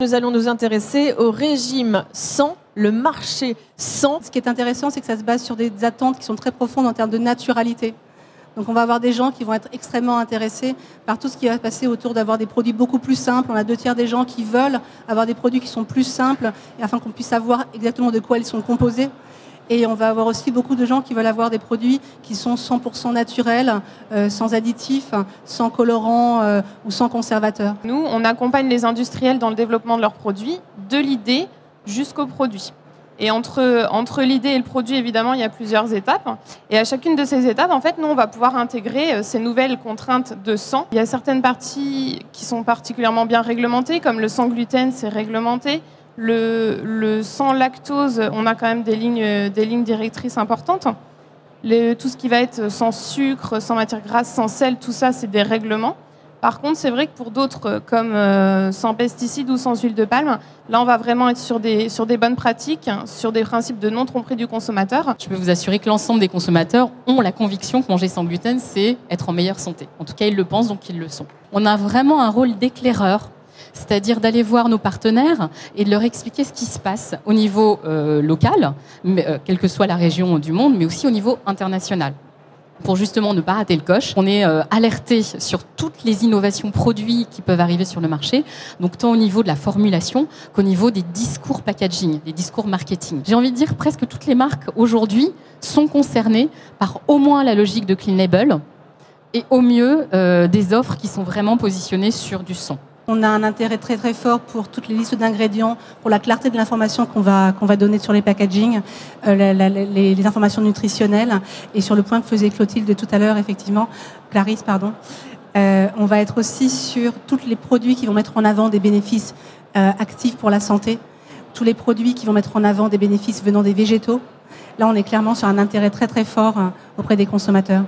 Nous allons nous intéresser au régime sans, le marché sans. Ce qui est intéressant, c'est que ça se base sur des attentes qui sont très profondes en termes de naturalité. Donc on va avoir des gens qui vont être extrêmement intéressés par tout ce qui va se passer autour d'avoir des produits beaucoup plus simples. On a 2/3 des gens qui veulent avoir des produits qui sont plus simples, et afin qu'on puisse savoir exactement de quoi ils sont composés. Et on va avoir aussi beaucoup de gens qui veulent avoir des produits qui sont 100% naturels, sans additifs, sans colorants ou sans conservateurs. Nous, on accompagne les industriels dans le développement de leurs produits, de l'idée jusqu'au produit. Et entre l'idée et le produit, évidemment, il y a plusieurs étapes. Et à chacune de ces étapes, en fait, nous, on va pouvoir intégrer ces nouvelles contraintes de sang. Il y a certaines parties qui sont particulièrement bien réglementées, comme le sans gluten, c'est réglementé. Le sans lactose, on a quand même des lignes directrices importantes. Tout ce qui va être sans sucre, sans matière grasse, sans sel, tout ça, c'est des règlements. Par contre, c'est vrai que pour d'autres, comme sans pesticides ou sans huile de palme, là, on va vraiment être sur des bonnes pratiques, sur des principes de non-tromperie du consommateur. Je peux vous assurer que l'ensemble des consommateurs ont la conviction que manger sans gluten, c'est être en meilleure santé. En tout cas, ils le pensent, donc ils le sont. On a vraiment un rôle d'éclaireur, c'est-à-dire d'aller voir nos partenaires et de leur expliquer ce qui se passe au niveau local, quelle que soit la région du monde, mais aussi au niveau international. Pour justement ne pas rater le coche, on est alerté sur toutes les innovations produits qui peuvent arriver sur le marché, donc tant au niveau de la formulation qu'au niveau des discours packaging, des discours marketing. J'ai envie de dire presque toutes les marques aujourd'hui sont concernées par au moins la logique de Clean Label et au mieux des offres qui sont vraiment positionnées sur du son. On a un intérêt très très fort pour toutes les listes d'ingrédients, pour la clarté de l'information qu'on va donner sur les packaging, les informations nutritionnelles, et sur le point que faisait Clotilde tout à l'heure, effectivement, Clarisse, pardon. On va être aussi sur tous les produits qui vont mettre en avant des bénéfices actifs pour la santé, tous les produits qui vont mettre en avant des bénéfices venant des végétaux. Là, on est clairement sur un intérêt très très fort auprès des consommateurs.